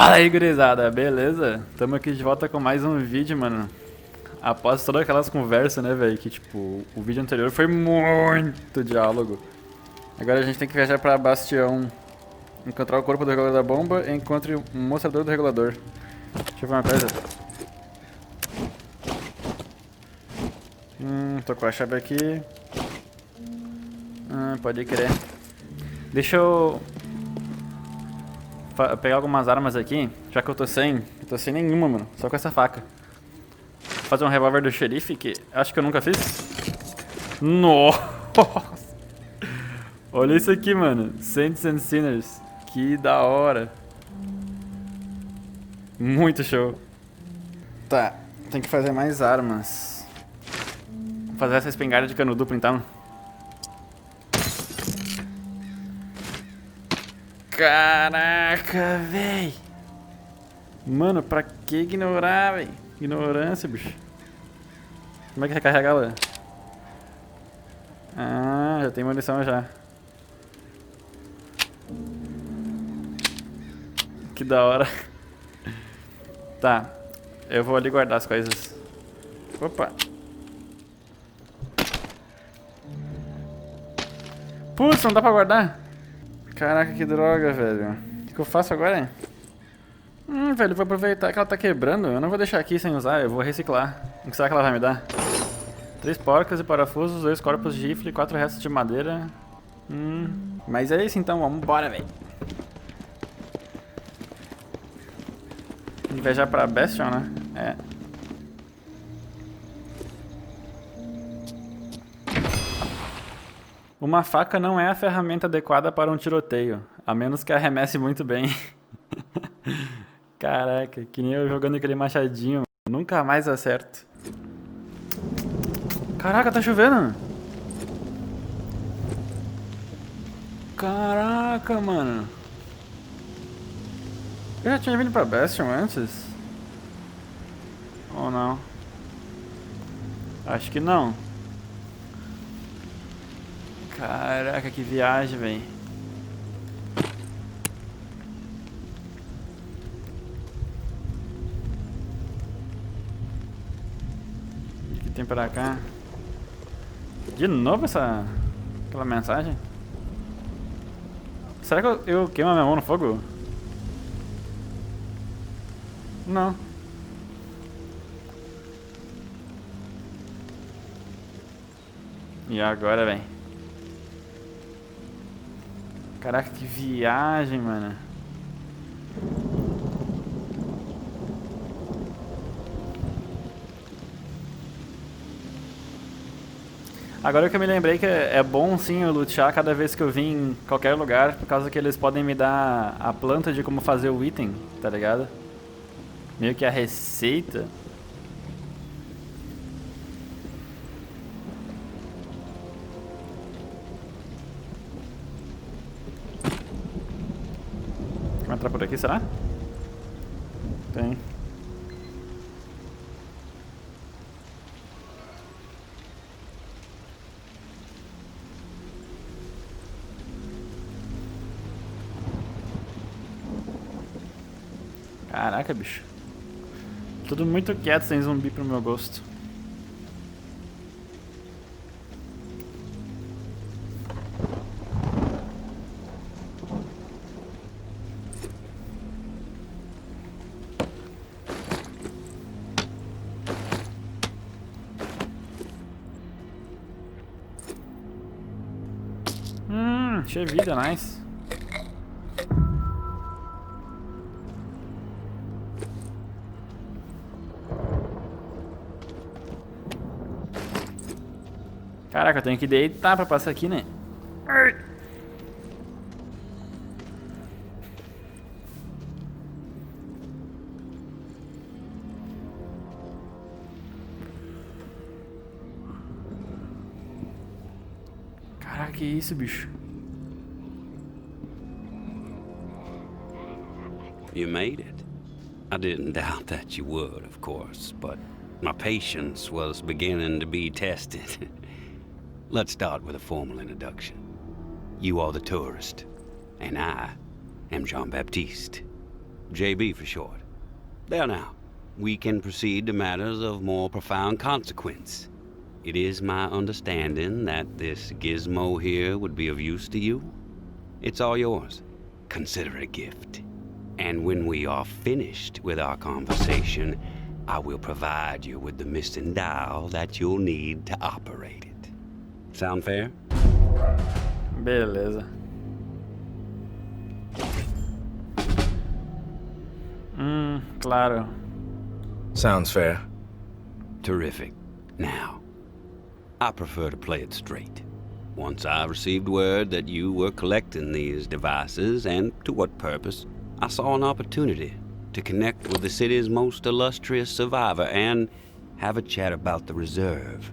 Fala aí, gurizada, beleza? Tamo aqui de volta com mais um vídeo, mano. Após todas aquelas conversas, né, velho? Que tipo, o vídeo anterior foi muito diálogo. Agora a gente tem que viajar pra Bastião, encontrar o corpo do regulador da bomba e encontre um mostrador do regulador. Deixa eu ver uma coisa. Tô com a chave aqui. Pode crer. Deixa eu pegar algumas armas aqui, já que eu tô sem nenhuma, mano, só com essa faca. Vou fazer um revólver do xerife, que acho que eu nunca fiz. Nossa! Olha isso aqui, mano, Saints and Sinners, que da hora. Muito show. Tá, tem que fazer mais armas. Vou fazer essa espingarda de cano duplo então. Caraca, véi. Mano, pra que ignorar, véi? Ignorância, bicho. Como é que recarrega ela? Ah, já tem munição já. Que da hora. Tá, eu vou ali guardar as coisas. Opa. Putz, não dá pra guardar? Caraca, que droga, velho. O que eu faço agora? Velho, vou aproveitar que ela tá quebrando. Eu não vou deixar aqui sem usar, eu vou reciclar. O que será que ela vai me dar? 3 porcas e parafusos, 2 corpos de rifle, 4 restos de madeira. Mas é isso então, vambora, velho. Tem que viajar pra Bastion, né? É. Uma faca não é a ferramenta adequada para um tiroteio, a menos que arremesse muito bem. Caraca, que nem eu jogando aquele machadinho, nunca mais acerto. Caraca, tá chovendo. Caraca, mano. Eu já tinha vindo pra Bastion antes? Ou não? Acho que não. Caraca, que viagem, velho. O que tem pra cá? De novo aquela mensagem? Será que eu queimo a minha mão no fogo? Não. E agora, velho? Caraca, que viagem, mano. Agora que eu me lembrei que é bom sim eu lutear cada vez que eu vim em qualquer lugar, por causa que eles podem me dar a planta de como fazer o item, tá ligado? Meio que a receita. Vai entrar por aqui, será? Tem. Caraca, bicho. Tudo muito quieto, sem zumbi pro meu gosto. Cheio de vida, nice. Caraca, eu tenho que deitar pra passar aqui, né? Caraca, que isso, bicho? You made it. I didn't doubt that you would, of course, but my patience was beginning to be tested. Let's start with a formal introduction. You are the tourist, and I am Jean-Baptiste. JB for short. There now, we can proceed to matters of more profound consequence. It is my understanding that this gizmo here would be of use to you. It's all yours. Consider it a gift. And when we are finished with our conversation, I will provide you with the missing dial that you'll need to operate it. Sound fair? Beleza. Claro. Sounds fair. Terrific. Now, I prefer to play it straight. Once I received word that you were collecting these devices, and to what purpose, I saw an opportunity to connect with the city's most illustrious survivor and have a chat about the reserve.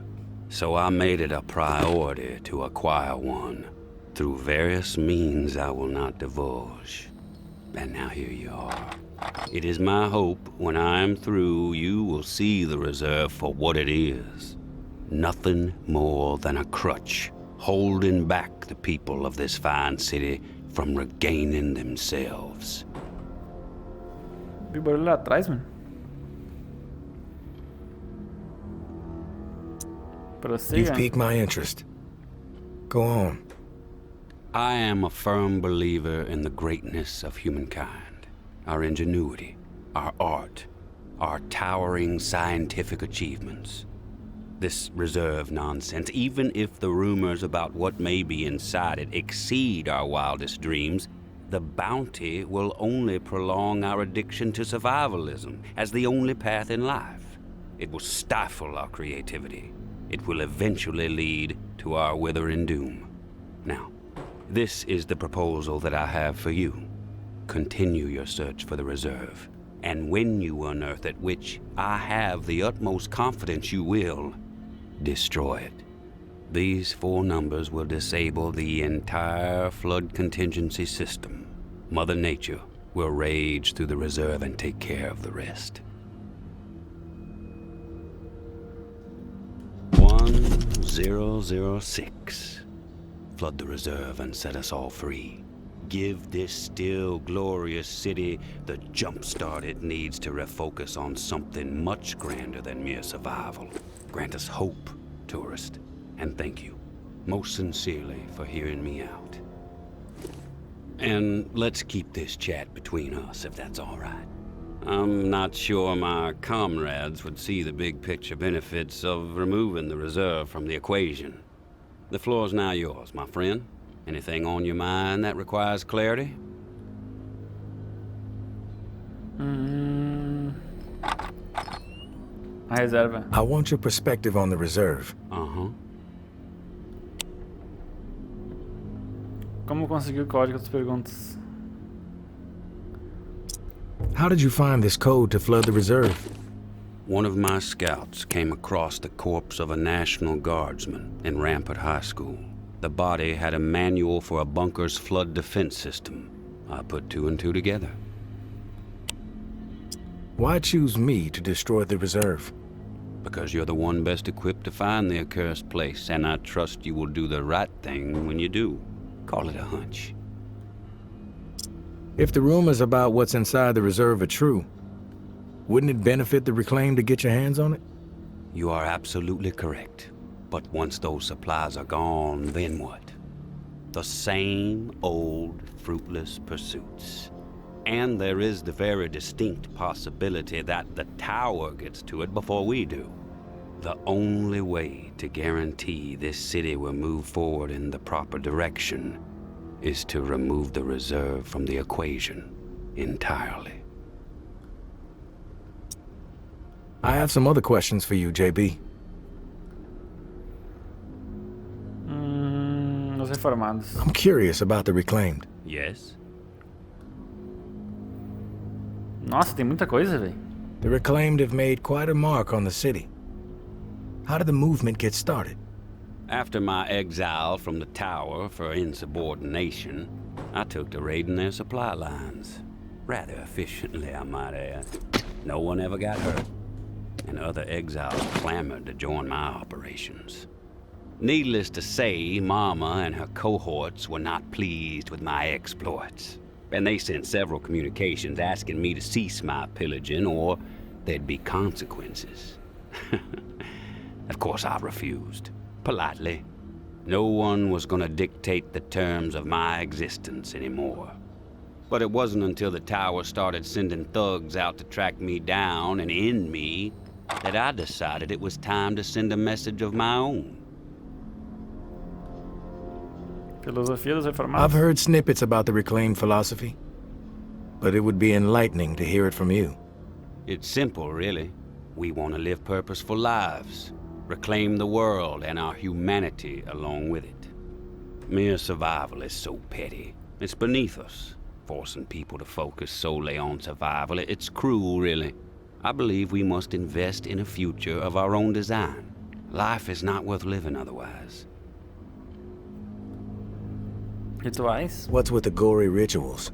So I made it a priority to acquire one, through various means I will not divulge. And now here you are. It is my hope when I am through, you will see the reserve for what it is. Nothing more than a crutch, holding back the people of this fine city from regaining themselves. Vi barulho lá atrás, mano? Prossiga. You've piqued my interest. Go on. I am a firm believer in the greatness of humankind, our ingenuity, our art, our towering scientific achievements. This reserve nonsense, even if the rumors about what may be inside it exceed our wildest dreams, the bounty will only prolong our addiction to survivalism as the only path in life. It will stifle our creativity. It will eventually lead to our withering doom. Now, this is the proposal that I have for you. Continue your search for the reserve, and when you unearth it, which I have the utmost confidence you will, destroy it. These 4 numbers will disable the entire flood contingency system. Mother Nature will rage through the reserve and take care of the rest. 1006. Flood the reserve and set us all free. Give this still glorious city the jumpstart it needs to refocus on something much grander than mere survival. Grant us hope, tourist, and thank you, most sincerely, for hearing me out. And let's keep this chat between us, if that's all right. I'm not sure my comrades would see the big picture benefits of removing the reserve from the equation. The floor's now yours, my friend. Anything on your mind that requires clarity? A reserva. I want your perspective on the reserve. Uh-huh. Como conseguir o código das perguntas? How did you find this code to flood the reserve? One of my scouts came across the corpse of a National Guardsman in Rampart High School. The body had a manual for a bunker's flood defense system. I put 2 and 2 together. Why choose me to destroy the reserve? Because you're the one best equipped to find the accursed place, and I trust you will do the right thing when you do. Call it a hunch. If the rumors about what's inside the reserve are true, wouldn't it benefit the Reclaim to get your hands on it? You are absolutely correct. But once those supplies are gone, then what? The same old fruitless pursuits. And there is the very distinct possibility that the tower gets to it before we do. The only way to guarantee this city will move forward in the proper direction is to remove the reserve from the equation entirely. I have some other questions for you, JB. Os informados. I'm curious about the Reclaimed. Yes? Nossa, tem muita coisa, velho. The Reclaimed have made quite a mark on the city. How did the movement get started? After my exile from the tower for insubordination, I took to raiding their supply lines. Rather efficiently, I might add. No one ever got hurt, and other exiles clamored to join my operations. Needless to say, Mama and her cohorts were not pleased with my exploits. and they sent several communications asking me to cease my pillaging or there'd be consequences. Of course, I refused, politely. No one was gonna dictate the terms of my existence anymore. But it wasn't until the tower started sending thugs out to track me down and end me that I decided it was time to send a message of my own. Filosofia dos Reformados. I've heard snippets about the reclaimed philosophy, but it would be enlightening to hear it from you. It's simple, really. We want to live purposeful lives, reclaim the world and our humanity along with it. Mere survival is so petty. It's beneath us, forcing people to focus solely on survival. It's cruel, really. I believe we must invest in a future of our own design. Life is not worth living otherwise. Rituais. What's with the gory rituals?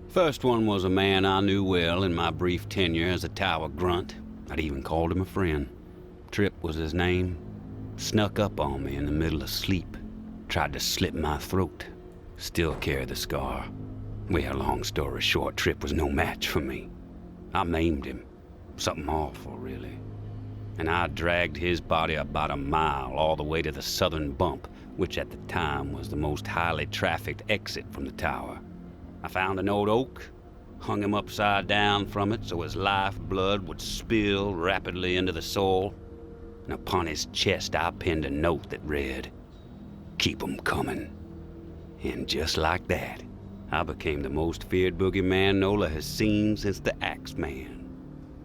First one was a man I knew well in my brief tenure as a tower grunt. I'd even called him a friend. Trip was his name. Snuck up on me in the middle of sleep. Tried to slit my throat. Still carry the scar. Well, long story short, Trip was no match for me. I maimed him. Something awful, really. And I dragged his body about a mile all the way to the southern bump, which at the time was the most highly trafficked exit from the tower. I found an old oak, hung him upside down from it so his lifeblood would spill rapidly into the soil, and upon his chest I pinned a note that read, "Keep 'em coming." And just like that, I became the most feared boogeyman Nola has seen since the Axeman.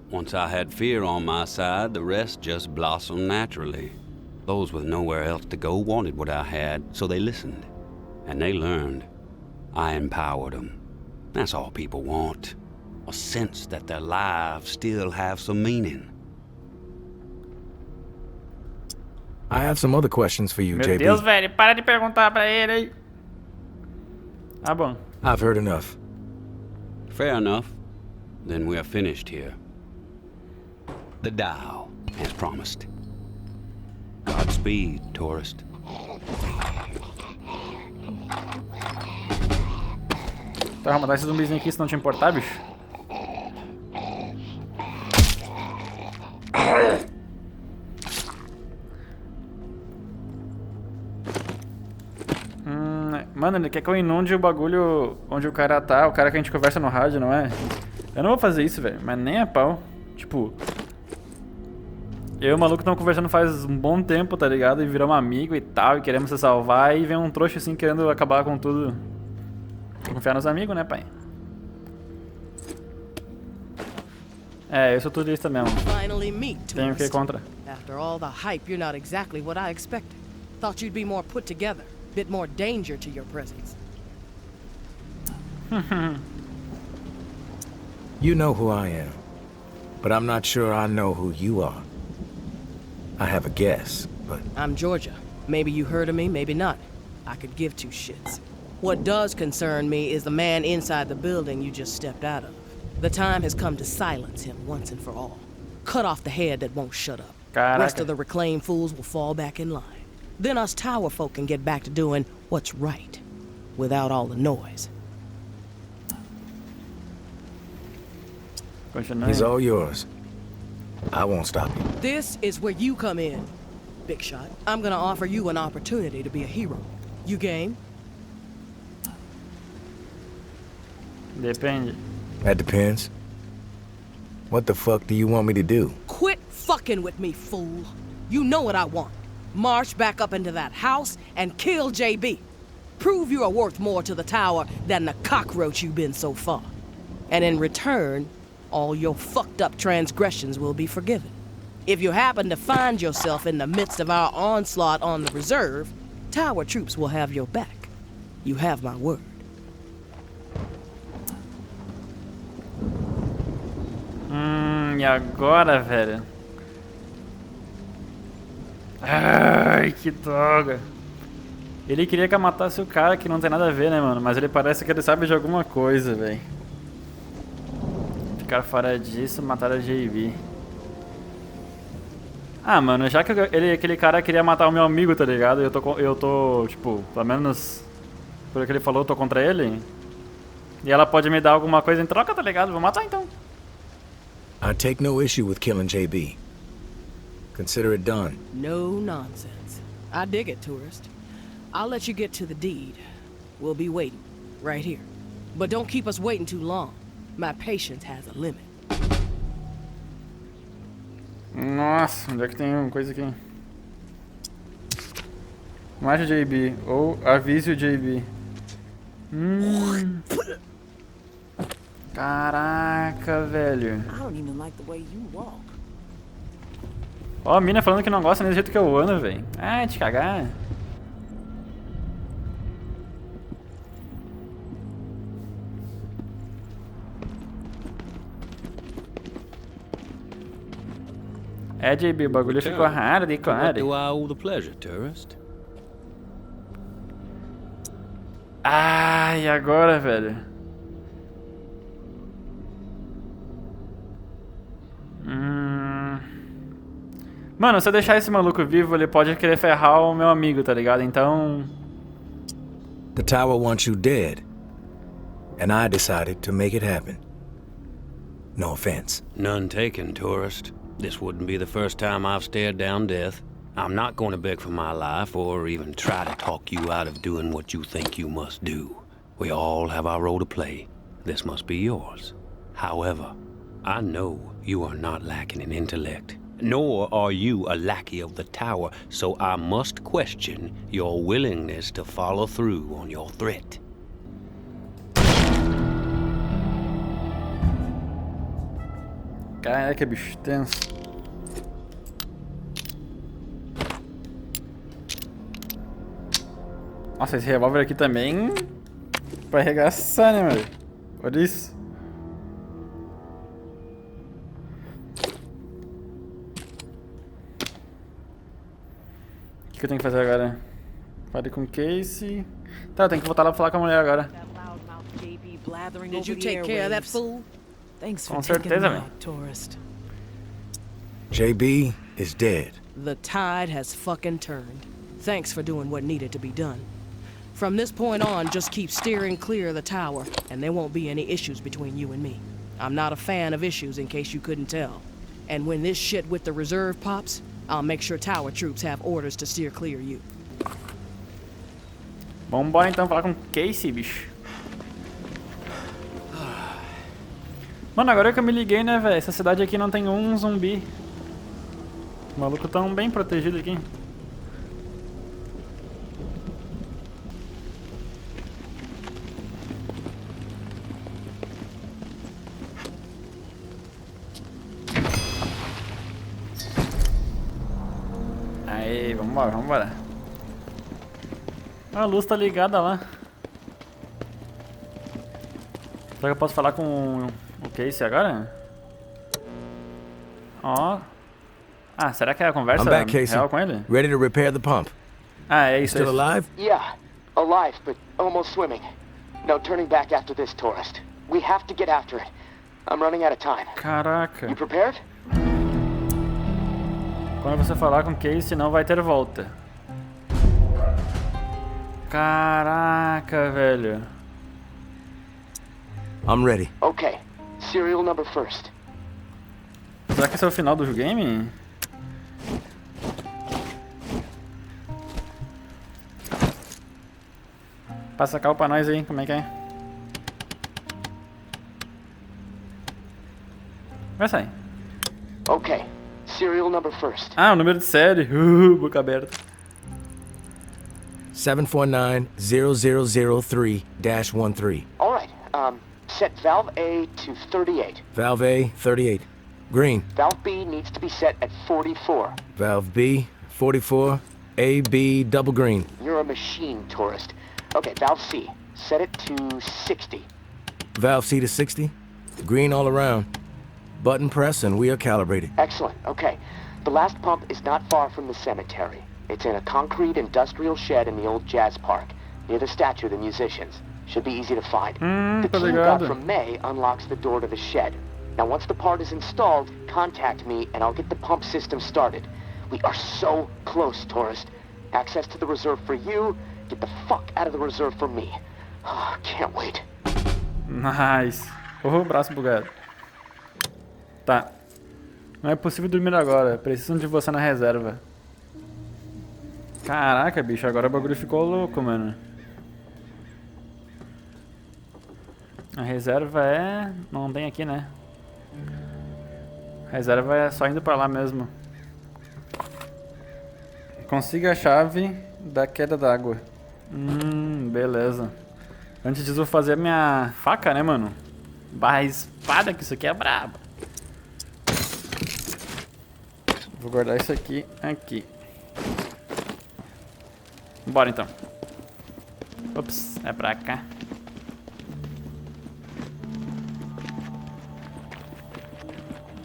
Once I had fear on my side, the rest just blossomed naturally. Those with nowhere else to go wanted what I had, so they listened. And they learned. I empowered them. That's all people want. A sense that their lives still have some meaning. I have some other questions for you, Meu JB. Deus, velho, para de perguntar pra ele aí. Ah, bom. I've heard enough. Fair enough. Then we're finished here. The dial, as promised. Godspeed, tourist. Tá, vamos matar esse zumbizinho aqui se não te importar, bicho. Mano, ele quer que eu inunde o bagulho onde o cara tá, o cara que a gente conversa no rádio, não é? Eu não vou fazer isso, velho, mas nem a pau. Tipo, eu e o maluco estamos conversando faz um bom tempo, tá ligado? E viramos amigo e tal, e queremos se salvar, e vem um trouxa assim querendo acabar com tudo. Confiar nos amigos, né, pai? É, eu sou turista mesmo. Tenho o que contra. After all the hype, you're not exactly what I expected. Thought you'd be more put together, bit more danger to your presence. You know who I am, but I'm not sure I know who you are. I have a guess, but... I'm Georgia. Maybe you heard of me, maybe not. I could give two shits. What does concern me is the man inside the building you just stepped out of. The time has come to silence him once and for all. Cut off the head that won't shut up. Caraca. Rest of the reclaimed fools will fall back in line. Then us tower folk can get back to doing what's right, without all the noise. Continuando. He's all yours. I won't stop you. This is where you come in, Big Shot. I'm gonna offer you an opportunity to be a hero. You game? Depende. That depends. What the fuck do you want me to do? Quit fucking with me, fool. You know what I want. March back up into that house and kill JB. Prove you are worth more to the tower than the cockroach you've been so far. And in return, all your fucked up transgressions will be forgiven. If you happen to find yourself in the midst of our onslaught on the reserve, tower troops will have your back. You have my word. E agora, velho? Ai, que droga. Ele queria que eu matasse o cara, que não tem nada a ver, né, mano? Mas ele parece que ele sabe de alguma coisa, velho. Ficar fora disso, matar a JB. Ah, mano, já que aquele cara queria matar o meu amigo, tá ligado? Eu tô, tipo, pelo menos... Pelo que ele falou, eu tô contra ele. E ela pode me dar alguma coisa em troca, tá ligado? Vou matar então. I take no issue with killing JB. Consider it done. No nonsense. I dig it, tourist. I'll let you get to the deed. We'll be waiting, right here. But don't keep us waiting too long. My patience has a limit. Nossa, onde é que tem uma coisa aqui? Mate o JB, ou avise o JB. Caraca, velho. I don't even like the way you walk. Ó, a mina falando que não gosta nem do jeito que eu ando, velho. Ah, te cagar. É, JB, o bagulho ficou raro de What cara. do I owe the pleasure, tourist? Ah, e agora, velho? Mano, se eu deixar esse maluco vivo, ele pode querer ferrar o meu amigo, tá ligado? Então... The tower wants you dead. And I decided to make it happen. No offense. None taken, tourist. This wouldn't be the first time I've stared down death. I'm not going to beg for my life or even try to talk you out of doing what you think you must do. We all have our role to play. This must be yours. However, I know you are not lacking in intellect, nor are you a lackey of the tower, so I must question your willingness to follow through on your threat. Caraca, bicho tenso. Nossa, esse revólver aqui também... Vai arregaçar, né, mano? Olha isso. O que eu tenho que fazer agora? Fale com o Casey... Tá, eu tenho que voltar lá pra falar com a mulher agora. Did you take care of that fool? Thanks for Com taking certeza, me velho. out, tourist. JB is dead. The tide has fucking turned. Thanks for doing what needed to be done. From this point on, just keep steering clear of the tower, and there won't be any issues between you and me. I'm not a fan of issues, in case you couldn't tell. And when this shit with the reserve pops, I'll make sure tower troops have orders to steer clear of you. Vambora então falar com o Casey, bicho. Mano, agora que eu me liguei, né, velho? Essa cidade aqui não tem um zumbi. Os malucos tão bem protegidos aqui. Aí, vambora, vambora. A luz tá ligada lá. Será que eu posso falar com o Casey agora? Ó. Ah, será que é a conversa I'm back, Casey. real com ele? Ready to repair the pump. Ah, é isso. Still alive? Yeah, alive, but almost swimming. No turning back after this, tourist. We have to get after it. I'm running out of time. Caraca. You prepared? Quando você falar com o Casey, não vai ter volta. Caraca, velho. I'm ready. Okay, serial number first. Será que esse é o final do game? Passa a cal pra nós aí, como é que é? Vai sair. Okay, serial number first. Ah, o número de série. Boca aberta. 749-0003-13. All right, set valve A to 38. Valve A, 38. Green. Valve B needs to be set at 44. Valve B, 44. A, B, double green. You're a machine, tourist. Okay, valve C, set it to 60. Valve C to 60. Green all around. Button press and we are calibrated. Excellent, okay. The last pump is not far from the cemetery. It's in a concrete industrial shed in the old jazz park, near the statue of the musicians. Should be easy to find. The tá key you got ligado. from May unlocks the door to the shed. Now once the part is installed, contact me and I'll get the pump system started. We are so close, tourist. Access to the reserve for you, get the fuck out of the reserve for me. Can't wait. Nice. Oh, braço bugado. Tá. Não é possível dormir agora. Precisam de você na reserva. Caraca, bicho. Agora o bagulho ficou louco, mano. A reserva é... Não tem aqui, né? A reserva é só indo pra lá mesmo. Consiga a chave da queda d'água. Beleza. Antes disso, eu vou fazer a minha faca, né, mano? Barra espada, que isso aqui é brabo. Vou guardar isso aqui. Bora, então. Ops, é pra cá.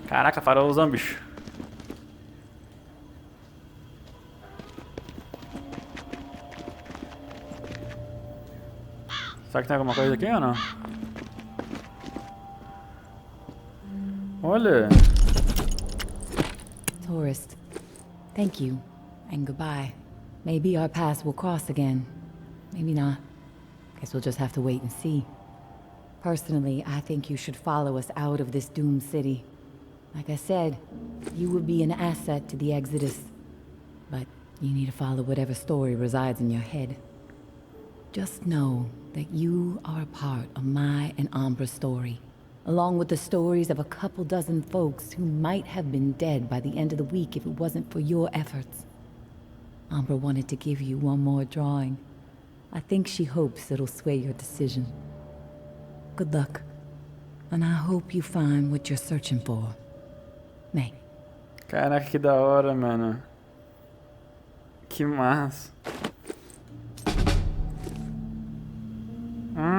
Caraca, farolzão, bicho. Será que tem alguma coisa aqui ou não? Olha. Tourist, thank you, and goodbye. Maybe our paths will cross again. Maybe not. Guess we'll just have to wait and see. Personally, I think you should follow us out of this doomed city. Like I said, you would be an asset to the Exodus. But you need to follow whatever story resides in your head. Just know that you are a part of my and Ambra's story, along with the stories of a couple dozen folks who might have been dead by the end of the week if it wasn't for your efforts. Ambra wanted to give you one more drawing. I think she hopes it'll sway your decision. Good luck, and I hope you find what you're searching for. May. Caraca, que da hora, mano. Que massa.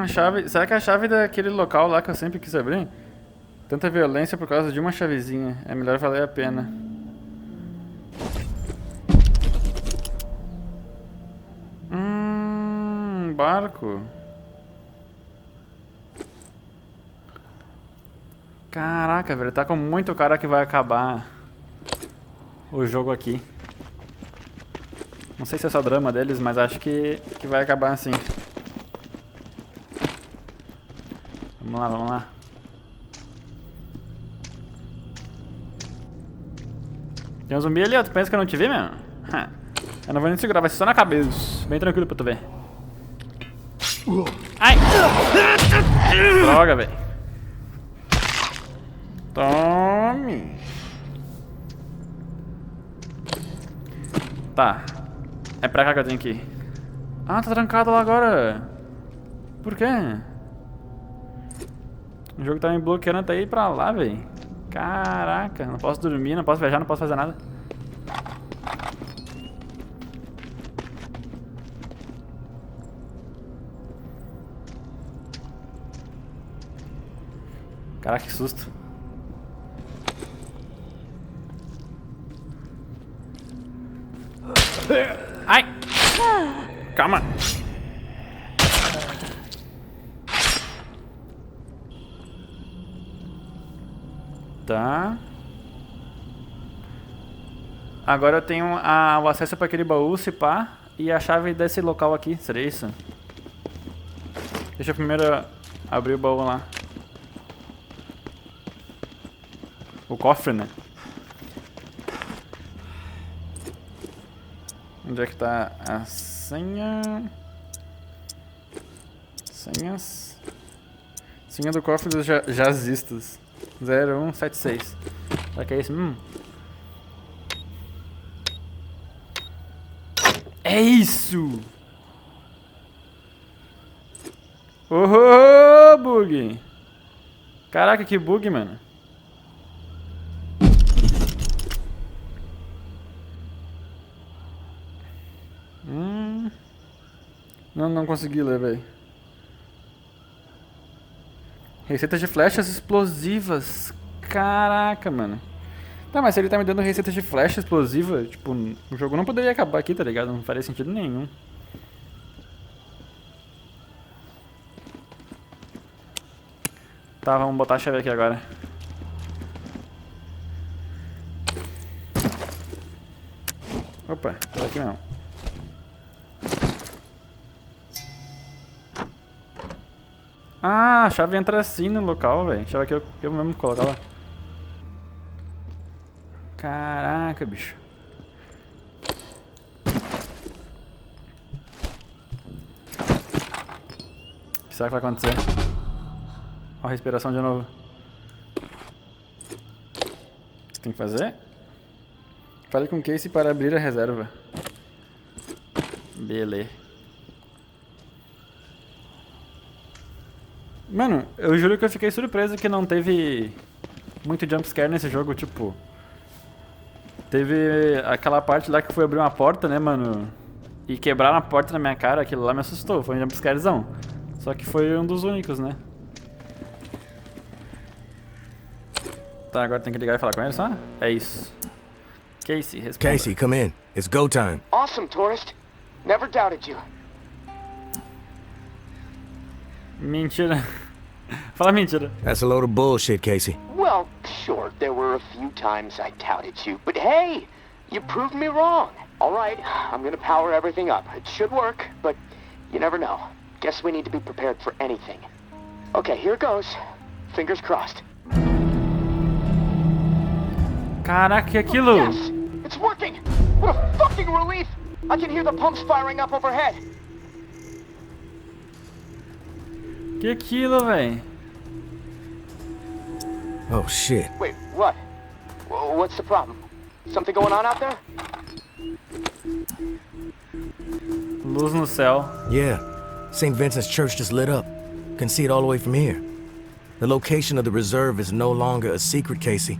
Chave. Será que é a chave daquele local lá que eu sempre quis abrir? Tanta violência por causa de uma chavezinha. É melhor valer a pena. Barco. Caraca, velho. Tá com muito cara que vai acabar o jogo aqui. Não sei se é só drama deles, mas acho que vai acabar assim. Vamos lá, vamos lá. Tem um zumbi ali, ó. Tu pensa que eu não te vi, mesmo? Eu não vou nem te segurar, vai ser só na cabeça. Bem tranquilo pra tu ver. Ai! Droga, velho. Tome! Tá. É pra cá que eu tenho que ir. Ah, tá trancado lá agora. Por quê? O jogo tá me bloqueando até ir pra lá, velho. Caraca, não posso dormir, não posso viajar, não posso fazer nada. Caraca, que susto. Ai! Calma. Tá. Agora eu tenho o acesso para aquele baú, se pá, e a chave desse local aqui. Seria isso? Deixa eu primeiro abrir o baú lá. O cofre, né? Onde é que tá a senha? Senhas. Senha do cofre dos jazzistas. 0176. Será que é esse? É isso! Oh, bug! Caraca, que bug, mano. Não consegui ler, velho. Receitas de flechas explosivas. Caraca, mano. Tá, mas se ele tá me dando receitas de flecha explosiva, tipo, o jogo não poderia acabar aqui, tá ligado? Não faria sentido nenhum. Tá, vamos botar a chave aqui agora. Opa, tô aqui não. Ah, a chave entra assim no local, velho. Achava que eu mesmo colocava. Caraca, bicho. O que será que vai acontecer? Ó, a respiração de novo. O que tem que fazer? Fale com Casey para abrir a reserva. Beleza. Mano, eu juro que eu fiquei surpreso que não teve muito jumpscare nesse jogo, tipo... Teve aquela parte lá que foi abrir uma porta, né, mano? E quebraram a porta na minha cara, aquilo lá me assustou, foi um jumpscarezão. Só que foi um dos únicos, né? Tá, agora tem que ligar e falar com ele só? É isso. Casey, responda. Casey, come in. It's go time. Awesome, tourist. Never doubted you. Mentira. Fala mentira. That's a load of bullshit, Casey. Well, sure, there were a few times I doubted you, but hey, you proved me wrong. All right, I'm gonna power everything up. It should work, but you never know. Guess we need to be prepared for anything. Okay, here goes. Fingers crossed. Caraca, que é aquilo? Yes, it's working. What a fucking relief. I can hear the pumps firing up overhead. Que é aquilo, véi? Oh, shit. Wait, what? What's the problem? Something going on out there? Luz no céu. Yeah. St. Vincent's Church just lit up. Can see it all the way from here. The location of the reserve is no longer a secret, Casey.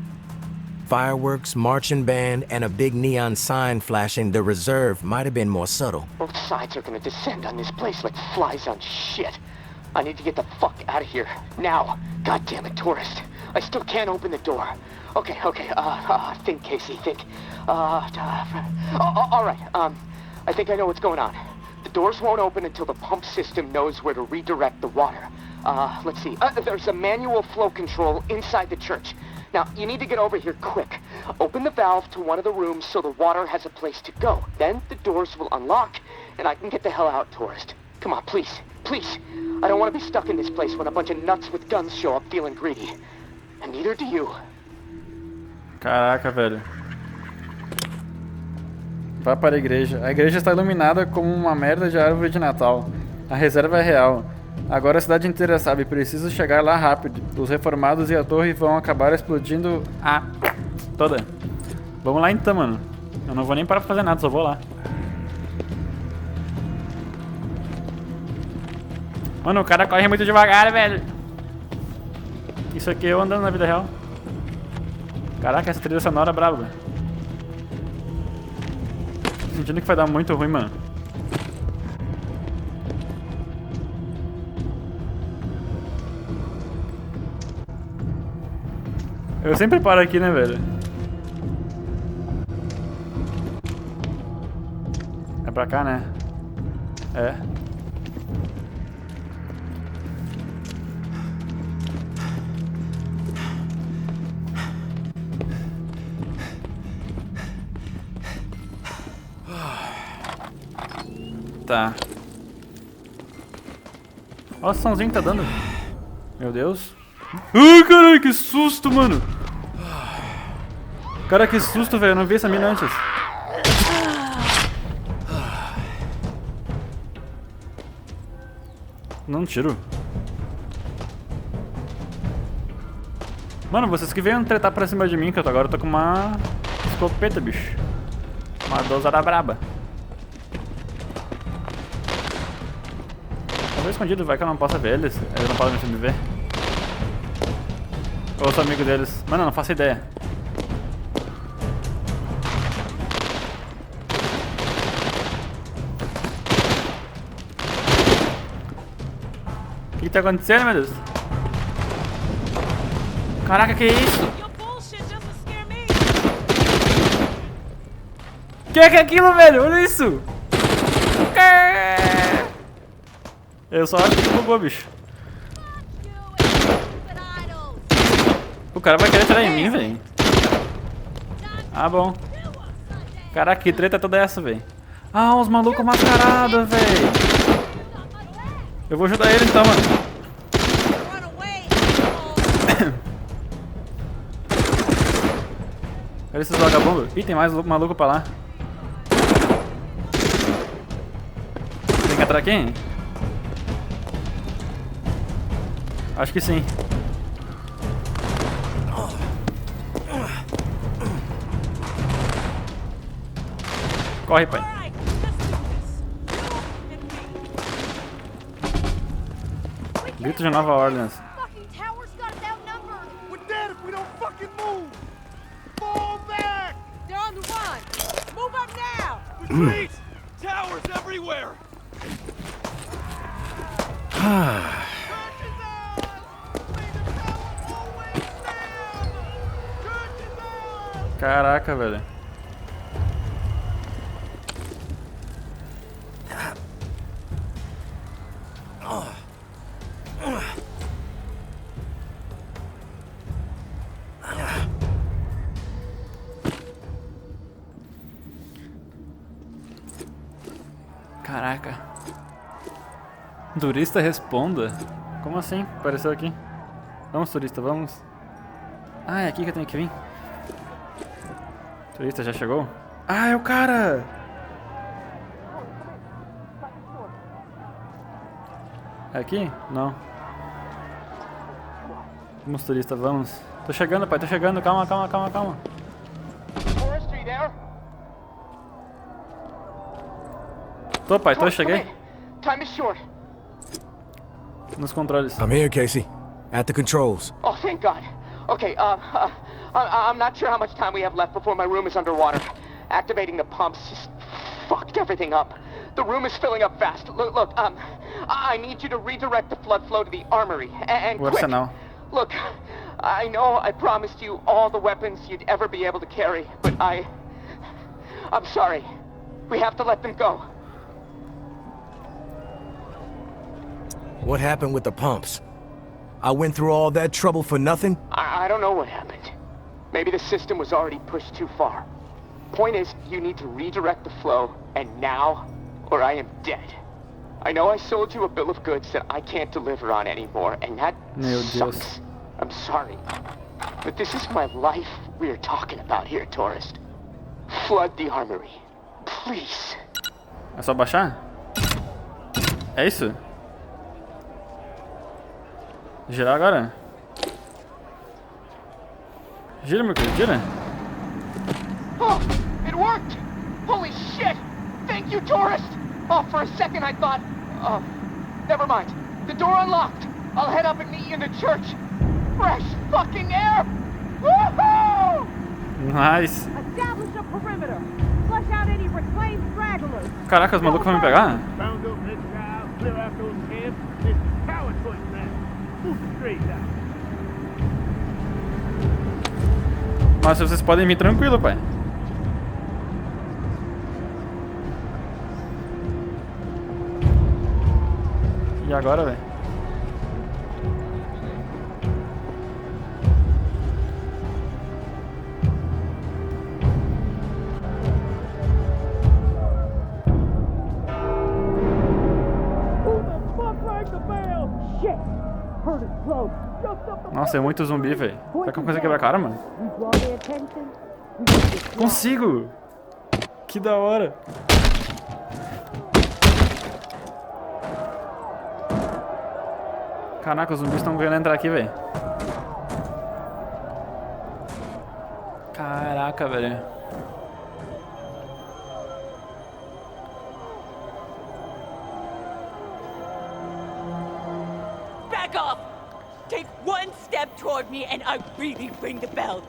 Fireworks, marching band, and a big neon sign flashing the reserve might have been more subtle. Both sides are gonna descend on this place like flies on shit. I need to get the fuck out of here. Now. God damn it, tourist. I still can't open the door. Okay, think, Casey, think. Alright, I think I know what's going on. The doors won't open until the pump system knows where to redirect the water. Let's see. There's a manual flow control inside the church. Now, you need to get over here quick. Open the valve to one of the rooms so the water has a place to go. Then the doors will unlock, and I can get the hell out, tourist. Come on, please. Please. I don't want to be stuck in this place when a bunch of nuts with guns show up feeling greedy. And neither do you. Caraca, velho. Vá para a igreja. A igreja está iluminada como uma merda de árvore de Natal. A reserva é real. Agora a cidade inteira sabe, preciso chegar lá rápido. Os reformados e a torre vão acabar explodindo toda. Vamos lá então, mano. Eu não vou nem parar pra fazer nada, só vou lá. Mano, o cara corre muito devagar, velho. Isso aqui é eu andando na vida real. Caraca, essa trilha sonora é braba. Tô sentindo que vai dar muito ruim, mano. Eu sempre paro aqui, né, velho? É pra cá, né? É. Tá. Olha o somzinho que tá dando. Meu Deus. Ai, caralho, que susto, mano. Cara, que susto, velho. Eu não vi essa mina antes. Não tiro. Mano, vocês que vêm tretar pra cima de mim, que agora eu tô com uma escopeta, bicho. Uma dosada braba. Eu vou escondido, vai que eu não possa ver eles. Eles não podem me ver. Eu sou amigo deles. Mano, eu não faço ideia. O que tá acontecendo, meu Deus? Caraca, que isso? Que é aquilo, velho? Olha isso! Eu só acho que bugou, bicho. O cara vai querer atirar em mim, velho. Ah, bom. Caraca, que treta é toda essa, velho? Ah, os malucos mascarados, velho. Eu vou ajudar ele então, mano. Cadê esses vagabundos? Ih, tem mais maluco pra lá. Tem que entrar aqui? Acho que sim. Corre, pai. Grito de Nova Orleans. We're dead if we don't fucking move! Fall back! They're on the run. Move up now. Retreat! Towers everywhere! Caraca, velho. Caraca. Turista responda? Como assim? Apareceu aqui. Vamos, turista, vamos. Ah, é aqui que eu tenho que vir. Turista, já chegou? Ah, é o cara! É aqui? Não. Vamos, turista, vamos. Tô chegando, pai, tô chegando. Calma, calma, calma, calma. Tô, pai, tô, cheguei. Time is short. Nos controles. I'm here, Casey. At the controls. Oh, thank God. Okay, I'm not sure how much time we have left before my room is underwater. Activating the pumps just fucked everything up. The room is filling up fast. Look, I need you to redirect the flood flow to the armory, and What's quick. that now? Look, I know I promised you all the weapons you'd ever be able to carry, but I'm sorry. We have to let them go. What happened with the pumps? I went through all that trouble for nothing? I don't know what happened. Maybe the system was already pushed too far. Point is, you need to redirect the flow, and now, or I am dead. I know I sold you a bill of goods that I can't deliver on anymore, and that Meu sucks. Deus. I'm sorry. But this is my life we are talking about here, tourist. Flood the armory. Please. É só baixar? É isso? Girar agora? Gira, meu querido, gira. Oh, it worked! Holy shit! Thank you, tourist! Oh, for a second I thought... never mind. The door unlocked. I'll head up and meet you in the church. Fresh fucking air! Woohoo! Nice. Establish a perimeter. Flush out any reclaimed stragglers. Caraca, os malucos vão me pegar? Bound up this drive, clear out those camps. It's coward foot now. Move straight down. Mas vocês podem vir tranquilo, pai. E agora, velho? Nossa, é muito zumbi, velho. Será que eu consigo quebrar a cara, mano? Consigo! Que da hora! Caraca, os zumbis estão querendo entrar aqui, velho. Caraca, velho. Back off! Take one step toward me and I really ring the bell.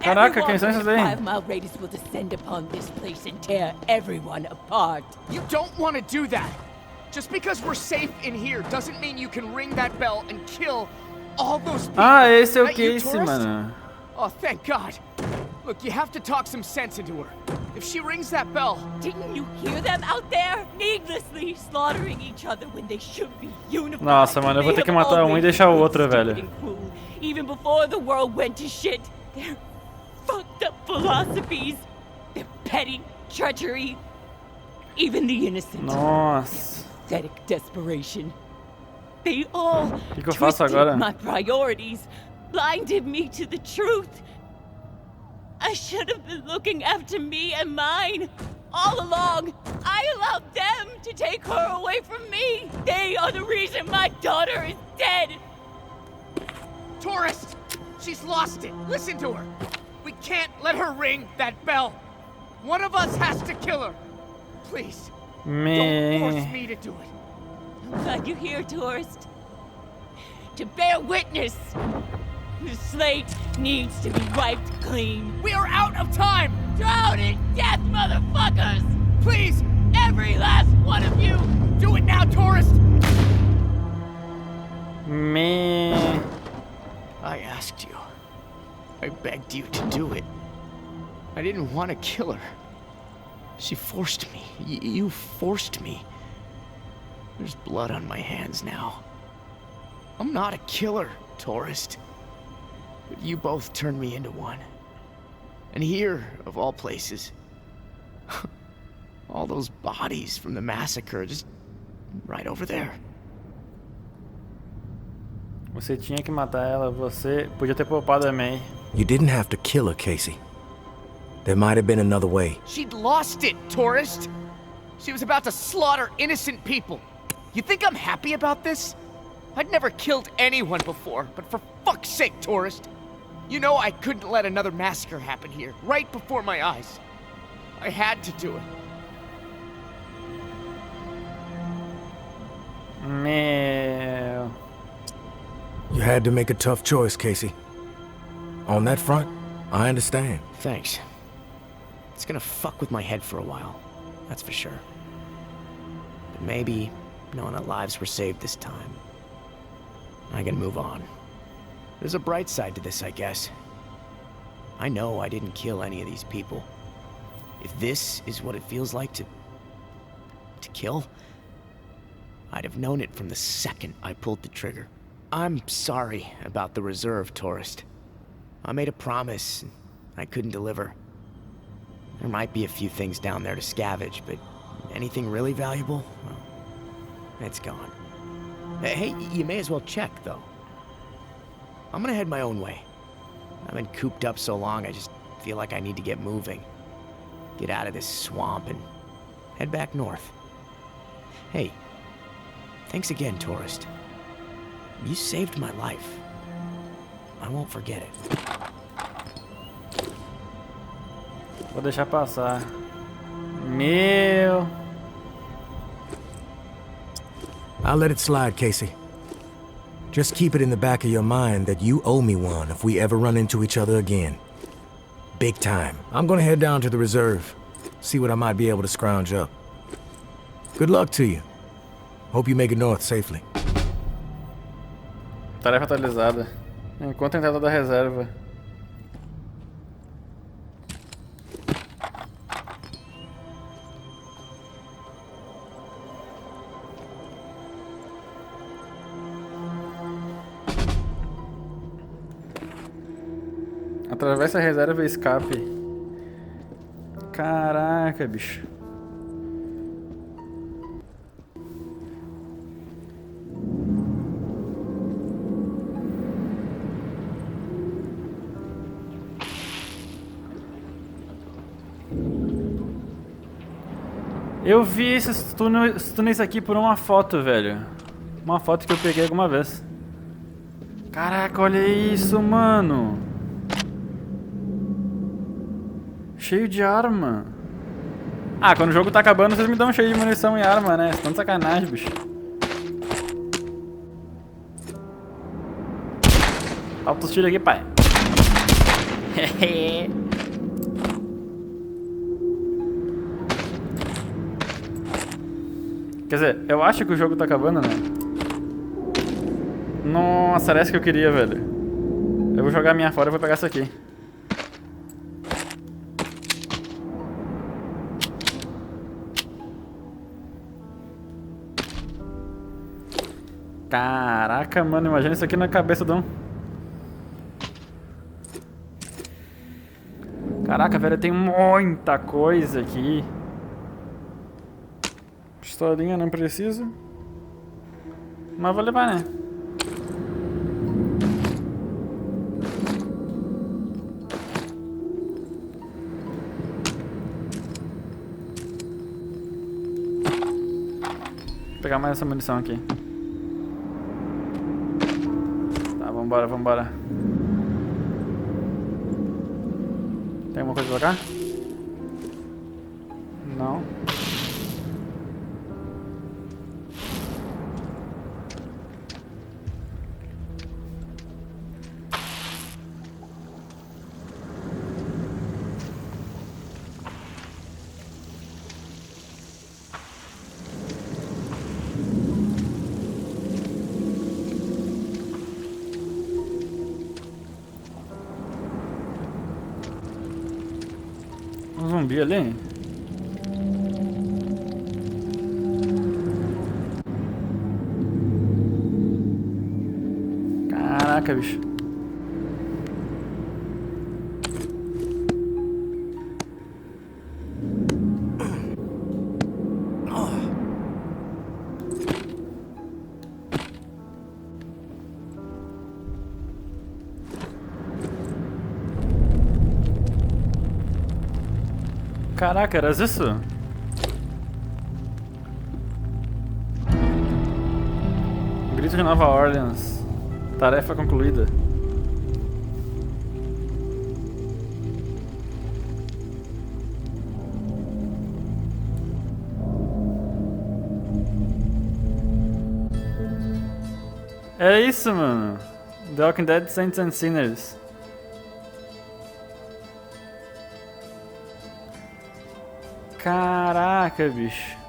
Caraca, quem são esses aí? 5-mile radius will descend upon this place and tear everyone apart. You don't want to do that. Just because we're safe in here doesn't mean you can ring that bell and kill all those people. Ah, esse é o That you, Casey, tourist? mano. Oh, thank God. Look, you have to talk some sense into her. If she rings that bell... Didn't you hear them out there? Needlessly slaughtering each other when they should be unified. Nossa, mano, eu vou ter que matar um e deixar o outro, velho. Even before the world went to shit, their fucked up philosophies, their petty treachery, even the innocent. Nossa. Pathetic desperation. They all Que eu faço twisted agora? my priorities, blinded me to the truth. I should have been looking after me and mine. All along, I allowed them to take her away from me. They are the reason my daughter is dead. Tourist! She's lost it. Listen to her. We can't let her ring that bell. One of us has to kill her. Please, don't force me to do it. I'm glad you're here, tourist. To bear witness. The slate needs to be wiped clean. We are out of time! Drown in death, motherfuckers! Please, Every last one of you! do it now, tourist! Me. I asked you. I begged you to do it. I didn't want to kill her. She forced me. You forced me. There's blood on my hands now. I'm not a killer, tourist. But you both turned me into one. And here, of all places, all those bodies from the massacre, just right over there. Você tinha que matar ela, você podia ter poupado a May. You didn't have to kill her, Casey. There might have been another way. She'd lost it, tourist. She was about to slaughter innocent people. You think I'm happy about this? I'd never killed anyone before, but for fuck's sake, tourist. You know I couldn't let another massacre happen here, right before my eyes. I had to do it. Meu. You had to make a tough choice, Casey. On that front, I understand. Thanks. It's gonna fuck with my head for a while, that's for sure. But maybe, knowing that lives were saved this time, I can move on. There's a bright side to this, I guess. I know I didn't kill any of these people. If this is what it feels like to kill, I'd have known it from the second I pulled the trigger. I'm sorry about the reserve, tourist. I made a promise, and I couldn't deliver. There might be a few things down there to scavenge, but anything really valuable? Well, it's gone. Hey, you may as well check, though. I'm gonna head my own way. I've been cooped up so long, I just feel like I need to get moving. Get out of this swamp and head back north. Hey, thanks again, tourist. You saved my life. I won't forget it. Vou deixar passar. Meu. I'll let it slide, Casey. Just keep it in the back of your mind that you owe me one if we ever run into each other again. Big time. I'm gonna head down to the reserve, see what I might be able to scrounge up. Good luck to you. Hope you make it north safely. Tarefa atualizada. Encontre a entrada da reserva. Atravessa a reserva e escape. Caraca, bicho. Eu vi esses túneis aqui por uma foto, velho. Uma foto que eu peguei alguma vez. Caraca, olha isso, mano. Cheio de arma. Ah, quando o jogo tá acabando, vocês me dão cheio de munição e arma, né? Vocês tão de sacanagem, bicho. Alta os tiros aqui, pai. Quer dizer, eu acho que o jogo tá acabando, né? Nossa, era essa que eu queria, velho. Eu vou jogar a minha fora e vou pegar essa aqui. Caraca, mano, imagina isso aqui na cabeça de um... Caraca, velho, tem muita coisa aqui. Pistolinha não precisa. Mas vou levar, né? pegar mais essa munição aqui. Tá, vambora, vambora. Tem alguma coisa pra cá? Não. Um zumbi ali? Caraca, bicho. Caraca, era isso? Grito de Nova Orleans. Tarefa concluída. É isso, mano. The Walking Dead Saints and Sinners. Caraca, bicho.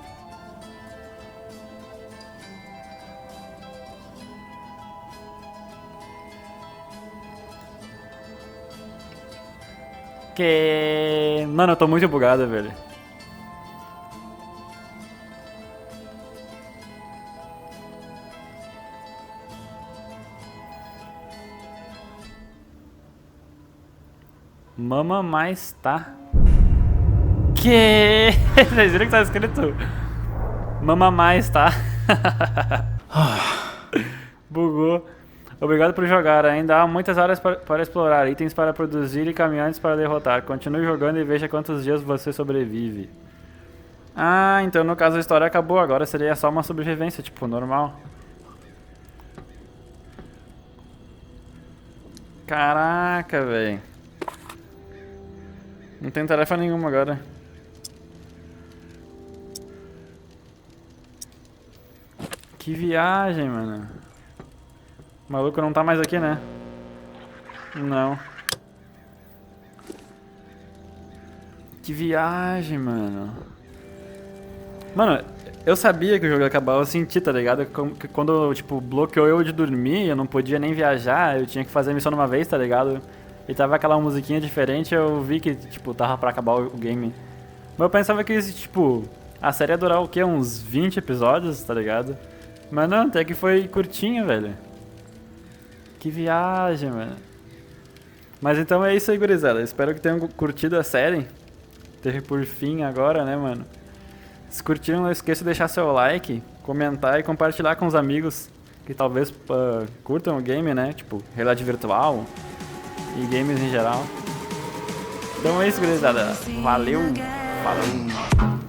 Mano, eu tô muito bugado, velho. Mama mais tá. Vocês viram que tá escrito? Mama mais, tá? Bugou. Obrigado por jogar. Ainda há muitas áreas para explorar, itens para produzir e caminhantes para derrotar. Continue jogando e veja quantos dias você sobrevive. Ah, então no caso a história acabou. Agora seria só uma sobrevivência, tipo, normal. Caraca, velho. Não tem tarefa nenhuma agora. Que viagem, mano. O maluco não tá mais aqui, né? Não. Que viagem, mano. Mano, eu sabia que o jogo ia acabar, eu senti, tá ligado? Que quando, tipo, bloqueou eu de dormir, eu não podia nem viajar, eu tinha que fazer a missão numa vez, tá ligado? E tava aquela musiquinha diferente, eu vi que, tipo, tava pra acabar o game. Mas eu pensava que, tipo, a série ia durar o quê? Uns 20 episódios, tá ligado? Mas não, até que foi curtinho, velho. Que viagem, mano. Mas então é isso aí, gurizada. Espero que tenham curtido a série. Teve por fim agora, né, mano? Se curtiram, não esqueça de deixar seu like, comentar e compartilhar com os amigos que talvez curtam o game, né? Tipo, Realidade Virtual e games em geral. Então é isso, gurizada. Valeu. Falou.